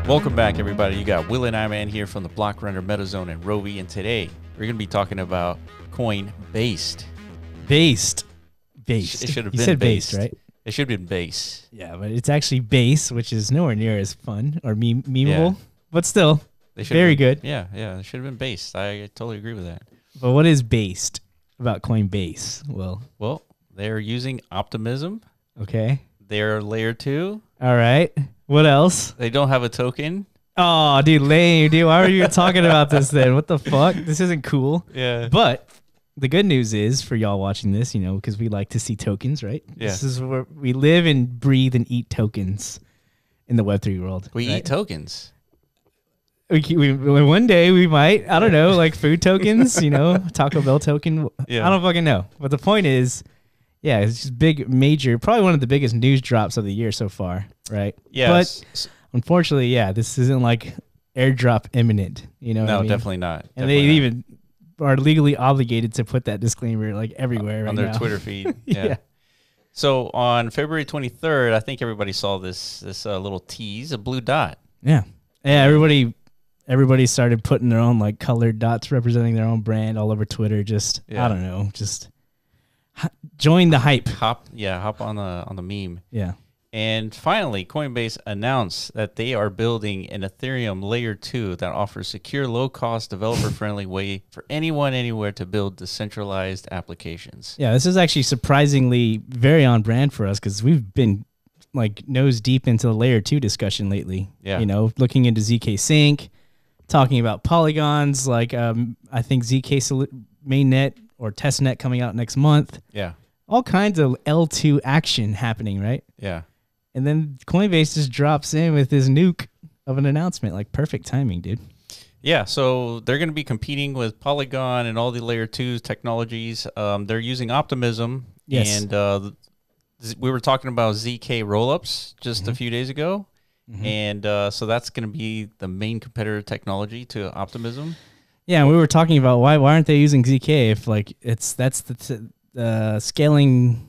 Welcome back, everybody. You got Will and I-Man here from the Block Runner, MetaZone, and Rovi, and today we're going to be talking about Coinbase. Based. It should have You been said based, based, right? It should have been base. Yeah, but it's actually base, which is nowhere near as fun or memeable, but still very good. Yeah, it should have been based. I totally agree with that. But what is based about Coinbase? Well, they're using Optimism. Okay. They're layer 2. All right. What else? They don't have a token. Oh, dude, lame, dude. Why are you talking about this then? What the fuck? This isn't cool. Yeah. But the good news is for y'all watching this, because we like to see tokens, right? Yeah. This is where we live and breathe and eat tokens in the Web3 world. We eat tokens. We one day we might, I don't know, like food tokens, Taco Bell token. Yeah. I don't fucking know. But the point is, yeah, it's just big, major, probably one of the biggest news drops of the year so far, right? Yes. But unfortunately, yeah, this isn't like airdrop imminent, No, what I mean? definitely not. And they even are legally obligated to put that disclaimer like everywhere on right their now. Twitter feed. Yeah. So on February 23rd, I think everybody saw this little tease, a blue dot. Yeah. Yeah, everybody started putting their own like colored dots representing their own brand all over Twitter. Just I don't know, just join the hype. Hop on the meme. Yeah. And finally, Coinbase announced that they are building an Ethereum Layer 2 that offers secure, low-cost, developer-friendly way for anyone, anywhere to build decentralized applications. Yeah, this is actually surprisingly very on brand for us because we've been like nose deep into the Layer 2 discussion lately. Yeah. Looking into ZK Sync, talking about polygons, like I think ZK mainnet or testnet coming out next month. Yeah. All kinds of L2 action happening, right? Yeah. And then Coinbase just drops in with this nuke of an announcement. Like, perfect timing, dude. Yeah, so they're going to be competing with Polygon and all the Layer 2 technologies. They're using Optimism. Yes. And we were talking about ZK rollups just a few days ago. And so that's going to be the main competitor technology to Optimism. Yeah, and we were talking about why aren't they using ZK if like that's the scaling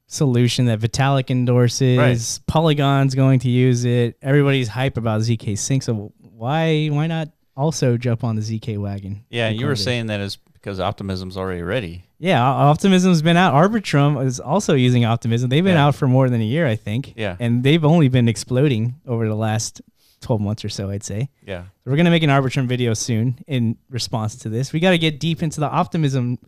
solution that Vitalik endorses. Right. Polygon's going to use it. Everybody's hype about ZK Sync. So why not also jump on the ZK wagon? Yeah, you were saying that is because Optimism's already ready. Yeah, Optimism's been out. Arbitrum is also using Optimism. They've been out for more than a year, I think. Yeah. And they've only been exploding over the last 12 months or so, I'd say. Yeah. So we're going to make an Arbitrum video soon in response to this. We got to get deep into the Optimism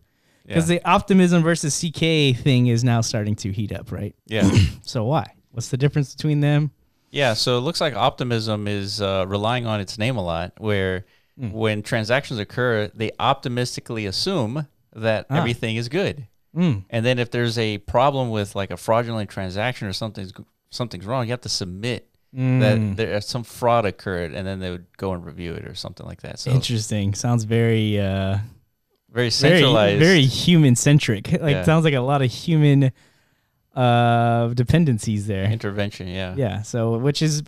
because the Optimism versus CK thing is now starting to heat up, right? Yeah. So why? What's the difference between them? Yeah, so it looks like Optimism is relying on its name a lot, where when transactions occur, they optimistically assume that everything is good. And then if there's a problem with like a fraudulent transaction or something's wrong, you have to submit that there some fraud occurred, and then they would go and review it or something like that. So interesting. Sounds very centralized, very human centric. Like sounds like a lot of human dependencies there. Intervention, yeah. Yeah, so which is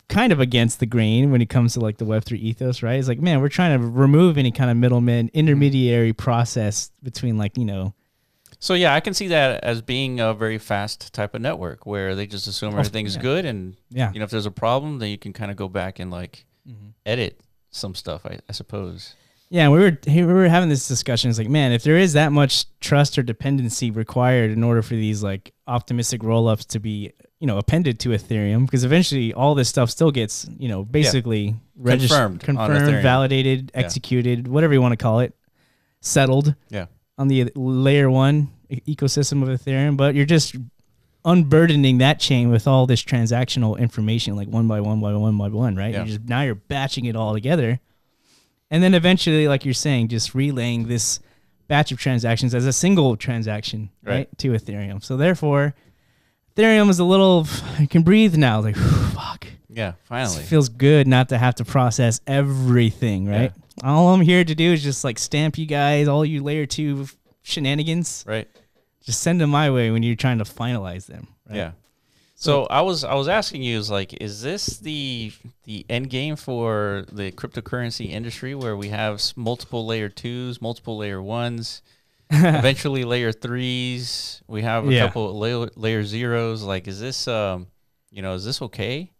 kind of against the grain when it comes to like the Web3 ethos, right? It's like, man, we're trying to remove any kind of middleman, intermediary process between like, So yeah, I can see that as being a very fast type of network where they just assume everything's good, and if there's a problem, then you can kind of go back and like edit some stuff, I suppose. Yeah, we were having this discussion. It's like, man, if there is that much trust or dependency required in order for these like optimistic rollups to be, appended to Ethereum, because eventually all this stuff still gets, basically registered, confirmed, validated, executed, whatever you want to call it, settled. Yeah. On the layer 1 ecosystem of Ethereum, but you're just unburdening that chain with all this transactional information, like one by one, right? Yeah. Now you're batching it all together. And then eventually, like you're saying, just relaying this batch of transactions as a single transaction, right, to Ethereum. So therefore, Ethereum is it can breathe now. Like, fuck. Yeah, finally. It feels good not to have to process everything, right? Yeah. All I'm here to do is just like stamp you guys, all you layer 2 shenanigans. Right. Just send them my way when you're trying to finalize them. Right? Yeah. So I was asking you, is this the end game for the cryptocurrency industry where we have multiple layer 2s, multiple layer 1s, eventually layer 3s? We have a couple layer 0s. Like, is this is this okay?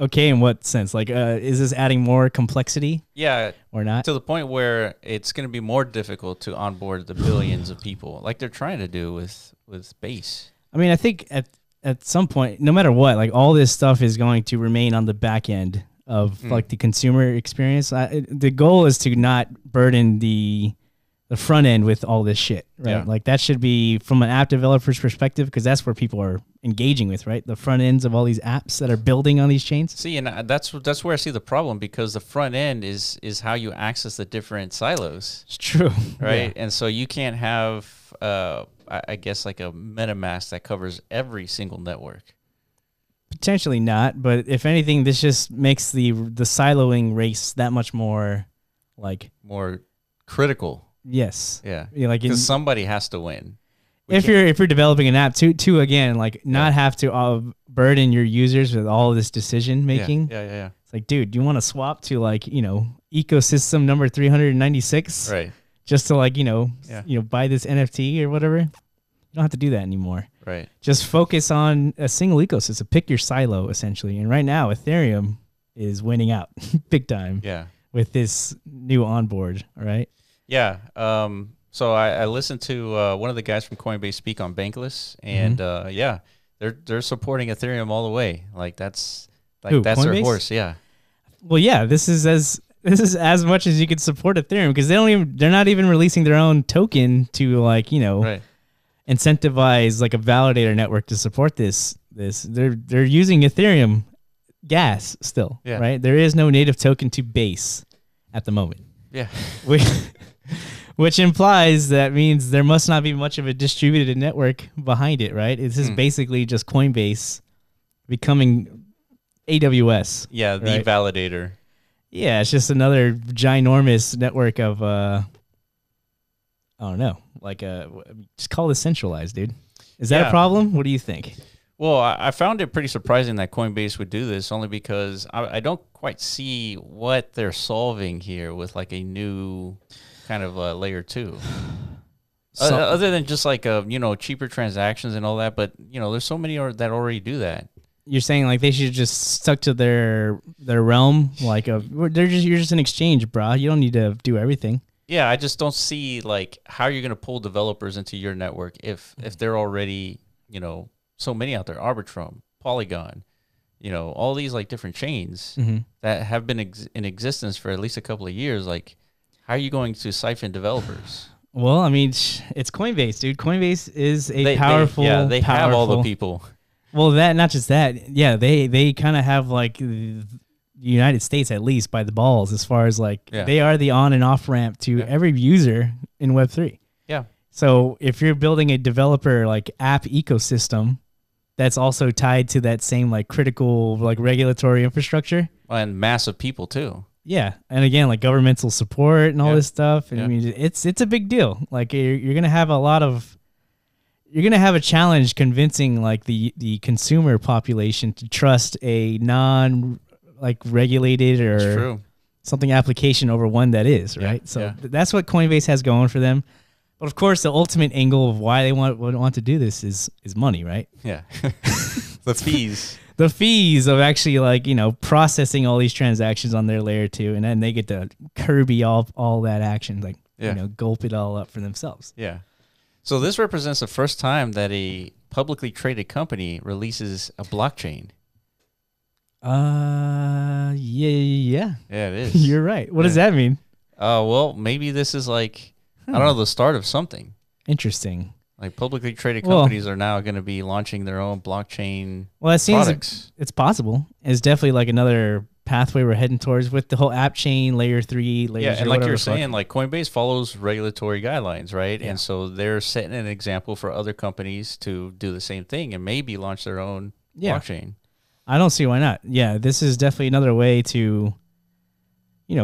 Okay, in what sense? Like, is this adding more complexity? Yeah, or not? To the point where it's going to be more difficult to onboard the billions of people, like they're trying to do with Base. I mean, I think at some point, no matter what, like all this stuff is going to remain on the back end of like the consumer experience. The goal is to not burden the front end with all this shit, right? Yeah. Like that should be from an app developer's perspective, because that's where people are engaging with, right? The front ends of all these apps that are building on these chains. See, and that's where I see the problem, because the front end is how you access the different silos. It's true, right? Yeah. And so you can't have, I guess, like a MetaMask that covers every single network. Potentially not, but if anything, this just makes the siloing race that much more like more critical. Yes. Yeah. Like because somebody has to win. If you're developing an app to again, like not have to burden your users with all of this decision making. Yeah. It's like, dude, do you want to swap to like, ecosystem number 396? Right. Just to like, buy this NFT or whatever. You don't have to do that anymore. Right. Just focus on a single ecosystem. Pick your silo essentially. And right now Ethereum is winning out big time. Yeah. With this new onboard. All right. Yeah. So I listened to one of the guys from Coinbase speak on Bankless, and they're supporting Ethereum all the way. Like that's Who, their Coinbase? horse. Yeah. Well, yeah. This is as much as you could support Ethereum, because they're not even releasing their own token to like right. incentivize like a validator network to support this. They're using Ethereum gas still. Yeah. Right. There is no native token to Base at the moment. Yeah. Which implies that means there must not be much of a distributed network behind it, right? This is basically just Coinbase becoming AWS. Yeah, the right? validator. Yeah, it's just another ginormous network of, I don't know, like just call it centralized, dude. Is that a problem? What do you think? Well, I found it pretty surprising that Coinbase would do this, only because I don't quite see what they're solving here with like a new kind of layer 2. Other than just like cheaper transactions and all that, but there's so many that already do that. You're saying like they should just stuck to their realm, like you're just an exchange, bro. You don't need to do everything. Yeah, I just don't see like how you're gonna pull developers into your network if they're already so many out there. Arbitrum, Polygon, all these like different chains that have been in existence for at least a couple of years. Like, how are you going to siphon developers? Well, I mean, it's Coinbase, dude. Coinbase is powerful. They have all the people. Well, not just that. Yeah, they kind of have like the United States at least by the balls as far as like they are the on and off ramp to every user in Web3. Yeah. So if you're building a developer like app ecosystem that's also tied to that same like critical like regulatory infrastructure and massive people too. Yeah, and again, like governmental support and all this stuff. And I mean, it's a big deal. Like you're gonna have a challenge convincing like the consumer population to trust a non like regulated or something application over one that is, right? Yeah, so that's what Coinbase has going for them. But of course, the ultimate angle of why they want to do this is money, right? Yeah, the fees. The fees of actually like, processing all these transactions on their layer 2, and then they get to Kirby all that action, like, gulp it all up for themselves. Yeah. So this represents the first time that a publicly traded company releases a blockchain. Yeah. Yeah, it is. You're right. What does that mean? Well, maybe this is like, I don't know, the start of something. Interesting. Like publicly traded companies are now going to be launching their own blockchain products. It's possible. It's definitely like another pathway we're heading towards with the whole app chain, layer 3, layers. Yeah, and like you're saying, like Coinbase follows regulatory guidelines, right? Yeah. And so they're setting an example for other companies to do the same thing and maybe launch their own blockchain. I don't see why not. Yeah, this is definitely another way to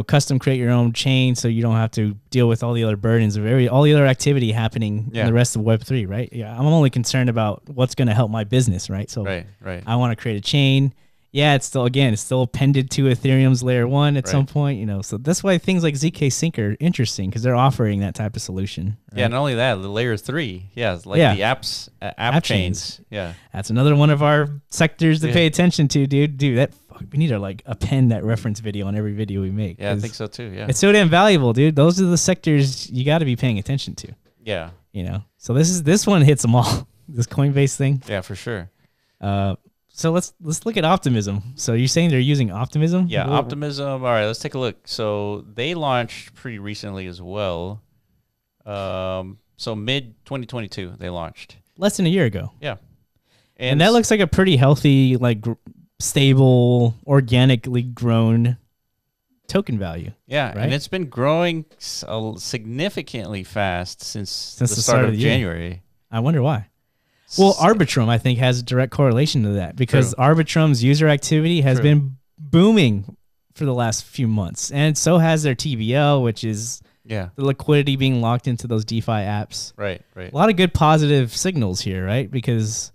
custom create your own chain so you don't have to deal with all the other burdens of all the other activity happening in the rest of Web3, right? Yeah, I'm only concerned about what's going to help my business, right? So right. I want to create a chain. Yeah, it's still appended to Ethereum's layer 1 at some point, so that's why things like ZK Sync are interesting because they're offering that type of solution. Right? Yeah, not only that, the layer 3, the app chains. Yeah. That's another one of our sectors to pay attention to, dude. Dude, that we need to like append that reference video on every video we make. Yeah, I think so too. Yeah, it's so damn valuable, dude. Those are the sectors you got to be paying attention to. Yeah, you know. So this one hits them all. This Coinbase thing. Yeah, for sure. So let's look at Optimism. So you're saying they're using Optimism? Yeah, Optimism. All right, let's take a look. So they launched pretty recently as well. So mid 2022 they launched. Less than a year ago. Yeah. And that looks like a pretty healthy, like stable, organically grown token value. Yeah, right? And it's been growing significantly fast since the start of January. I wonder why. Well, Arbitrum, I think, has a direct correlation to that because Arbitrum's user activity has been booming for the last few months. And so has their TVL, which is the liquidity being locked into those DeFi apps. Right. A lot of good positive signals here, right? Because,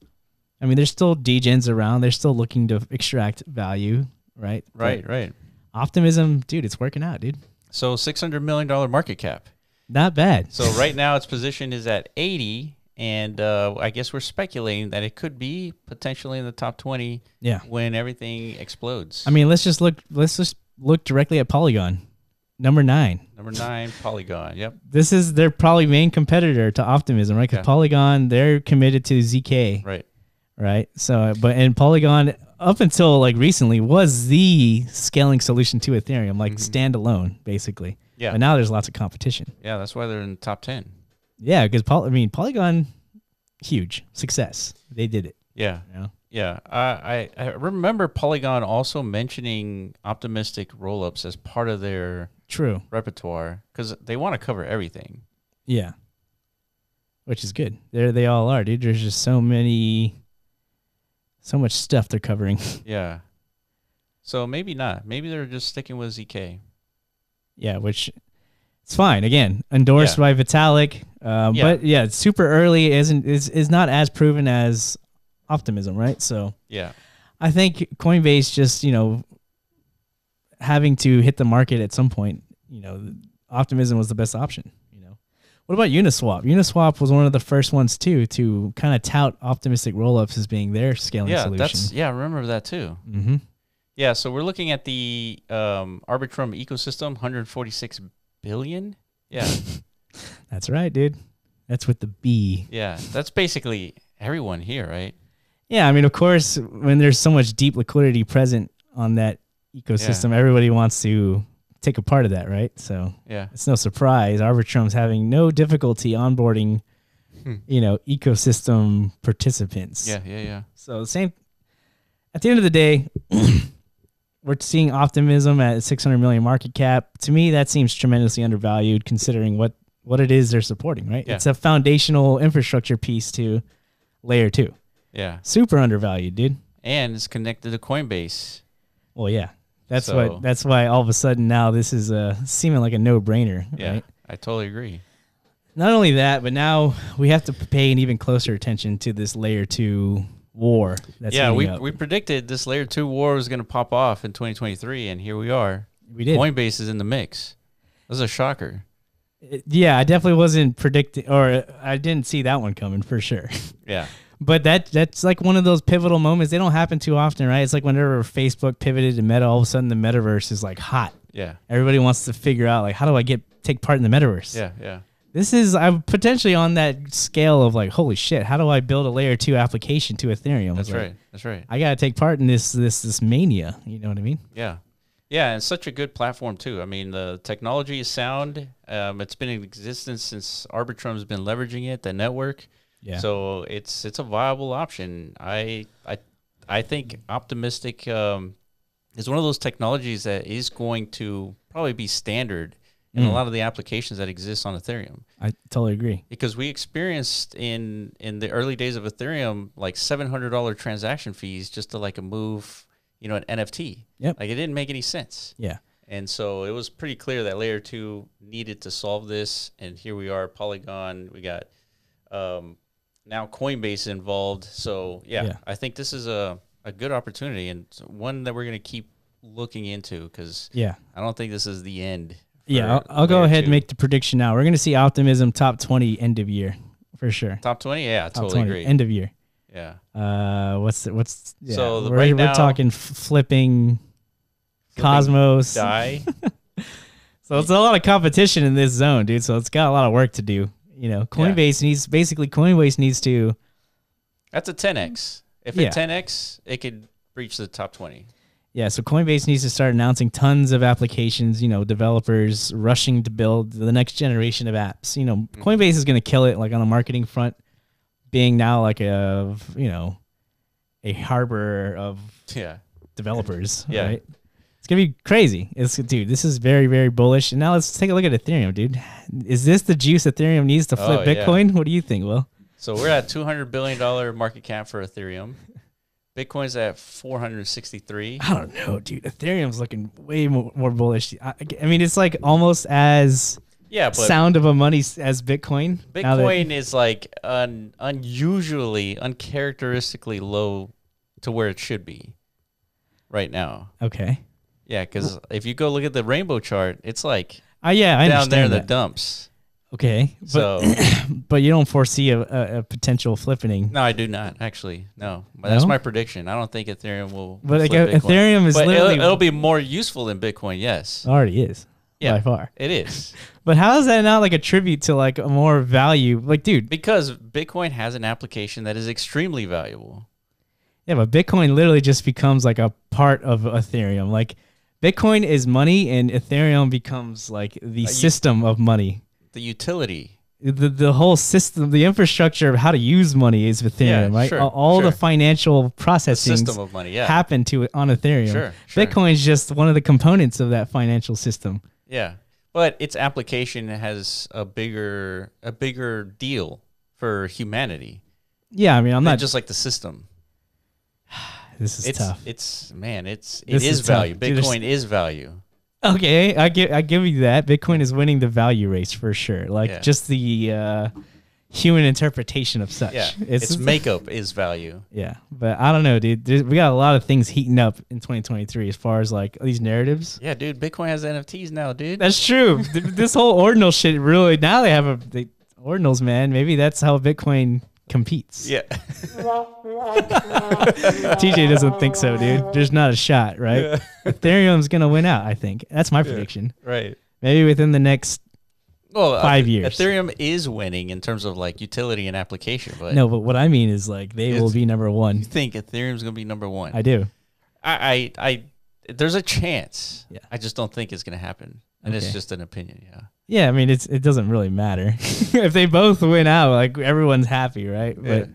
I mean, there's still degens around. They're still looking to extract value, right? Right. Optimism, dude, it's working out, dude. So $600 million market cap. Not bad. So right now its position is at 80. And I guess we're speculating that it could be potentially in the top 20 when everything explodes. I mean, let's just look directly at Polygon. Number 9. Number 9, Polygon. Yep. This is their probably main competitor to Optimism, right? Because Polygon, they're committed to ZK. Right. So, and Polygon, up until like recently, was the scaling solution to Ethereum, like standalone, basically. Yeah. But now there's lots of competition. Yeah, that's why they're in the top 10. Yeah, because Polygon, huge success. They did it. Yeah. You know? Yeah. I remember Polygon also mentioning optimistic rollups as part of their repertoire because they want to cover everything. Yeah. Which is good. They all are, dude. There's just so much stuff they're covering. Yeah. So maybe not. Maybe they're just sticking with ZK. Yeah, which it's fine. Again, endorsed by Vitalik. But yeah, it's super early. Is not as proven as Optimism, right? So yeah, I think Coinbase just having to hit the market at some point. Optimism was the best option. What about Uniswap? Uniswap was one of the first ones too to kind of tout optimistic rollups as being their scaling solution. I remember that too. Mm-hmm. Yeah, so we're looking at the Arbitrum ecosystem, 146 billion. Yeah. That's right, dude. That's with the B. Yeah, that's basically everyone here, right? Yeah, I mean, of course, when there's so much deep liquidity present on that ecosystem, everybody wants to take a part of that, right? So it's no surprise Arbitrum's having no difficulty onboarding, ecosystem participants. Yeah. So the same. At the end of the day, we're seeing Optimism at 600 million market cap. To me, that seems tremendously undervalued considering what it is they're supporting, right? Yeah. It's a foundational infrastructure piece to Layer 2. Yeah. Super undervalued, dude. And it's connected to Coinbase. Well, yeah. That's why all of a sudden now this is seeming like a no-brainer, right? I totally agree. Not only that, but now we have to pay an even closer attention to this Layer 2 war. We predicted this Layer 2 war was going to pop off in 2023, and here we are. We did. Coinbase is in the mix. This is a shocker. Yeah, I definitely wasn't predicting, or I didn't see that one coming for sure. Yeah. But that's like one of those pivotal moments. They don't happen too often, right? It's like whenever Facebook pivoted to Meta, all of a sudden the metaverse is like hot. Yeah. Everybody wants to figure out like, how do I take part in the metaverse? Yeah. I'm potentially on that scale of like, holy shit, how do I build a Layer 2 application to Ethereum? That's right. I got to take part in this mania. You know what I mean? Yeah. Yeah, and such a good platform too. I mean, the technology is sound. It's been in existence since Arbitrum's been leveraging it, the network. Yeah. So it's a viable option. I think Optimistic is one of those technologies that is going to probably be standard in a lot of the applications that exist on Ethereum. I totally agree. Because we experienced in the early days of Ethereum like $700 transaction fees just to like move, an NFT. Yep. Like it didn't make any sense. Yeah. And so it was pretty clear that Layer 2 needed to solve this. And here we are, Polygon. We got now Coinbase involved. So, I think this is a good opportunity and one that we're going to keep looking into because I don't think this is the end. Yeah, I'll go ahead and make the prediction now. We're going to see Optimism top 20 end of year for sure. Top 20? Yeah, I totally agree. End of year. Yeah. What's yeah. So we're talking flipping Cosmos. Die. So it's a lot of competition in this zone, dude. So it's got a lot of work to do. You know, Coinbase needs to. That's a 10x. If it 10x, it could reach the top 20. Yeah, so Coinbase needs to start announcing tons of applications, you know, developers rushing to build the next generation of apps. You know, Coinbase is going to kill it, like, on the marketing front, being now like a, you know, a harbor of developers, right? It's going to be crazy. Dude, this is very, very bullish. And now let's take a look at Ethereum, dude. Is this the juice Ethereum needs to flip Bitcoin? What do you think, Will? So we're at $200 billion market cap for Ethereum. Bitcoin's at 463. I don't know, dude. Ethereum's looking way more bullish. I mean, it's like almost as sound of a money as Bitcoin. Bitcoin is like unusually, uncharacteristically low to where it should be right now. Okay. Yeah, because if you go look at the rainbow chart, it's like I down there in the dumps. Okay, but you don't foresee a potential flipping. No, I do not actually. No, that's my prediction. I don't think Ethereum will. But like Ethereum is literally it'll be more useful than Bitcoin. Yes, already is. Yeah, by far it is. But how is that not like a tribute to like a more value? Like, dude, because Bitcoin has an application that is extremely valuable. Yeah, but Bitcoin literally just becomes like a part of Ethereum. Like, Bitcoin is money, and Ethereum becomes like the system of money. The utility. The whole system, the infrastructure of how to use money is Ethereum, right? Sure, all the financial processing system of money, happen on Ethereum. Sure. Bitcoin is just one of the components of that financial system. Yeah, but its application has a bigger deal for humanity. Yeah, I mean, I'm not just like the system. This is tough. It is value. Bitcoin is value. Okay, I give you that. Bitcoin is winning the value race for sure. Like just the human interpretation of such. Yeah, its makeup is value. Yeah, but I don't know, dude. We got a lot of things heating up in 2023 as far as like these narratives. Yeah, dude. Bitcoin has NFTs now, dude. That's true. This whole ordinal shit really, now they have ordinals, man. Maybe that's how Bitcoin competes. Yeah. TJ doesn't think so, dude. There's not a shot, right? Yeah. Ethereum's gonna win out, I think. That's my prediction. Right. Maybe within the next 5 years. Ethereum is winning in terms of like utility and application, but no, but what I mean is like they will be number one. You think Ethereum's gonna be number one? I do. I there's a chance. Yeah. I just don't think it's gonna happen. And it's just an opinion, Yeah, I mean, it doesn't really matter. If they both win out, like, everyone's happy, right? Yeah.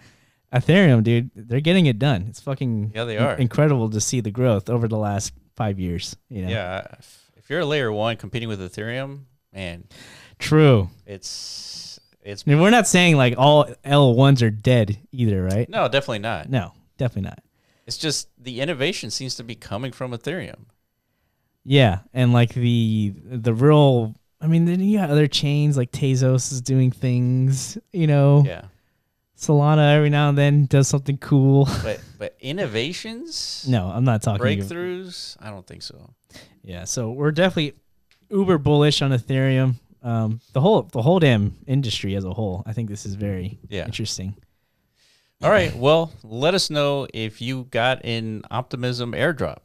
But Ethereum, dude, they're getting it done. It's fucking they are. Incredible to see the growth over the last 5 years, you know? Yeah, if you're a layer one competing with Ethereum, man. True. It's I mean, we're not saying, like, all L1s are dead either, right? No, definitely not. No, definitely not. It's just the innovation seems to be coming from Ethereum. Yeah, and like the real, I mean, then you got other chains like Tezos is doing things, you know. Yeah. Solana every now and then does something cool. But innovations? No, I'm not talking breakthroughs. I don't think so. Yeah, so we're definitely uber bullish on Ethereum. The whole damn industry as a whole. I think this is very interesting. All right, well, let us know if you got an Optimism airdrop.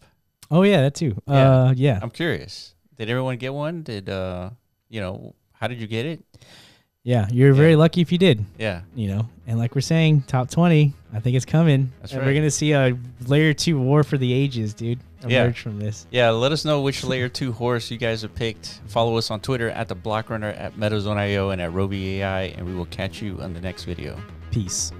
Oh yeah, that too. Yeah. I'm curious. Did everyone get one? Did how did you get it? Yeah, you're very lucky if you did. Yeah. And like we're saying, top 20, I think it's coming. That's and right. We're going to see a layer 2 war for the ages, dude, emerge from this. Yeah, let us know which layer 2 horse you guys have picked. Follow us on Twitter at the Blockrunner, at MetaZone.io, and at Roby AI, and we will catch you on the next video. Peace.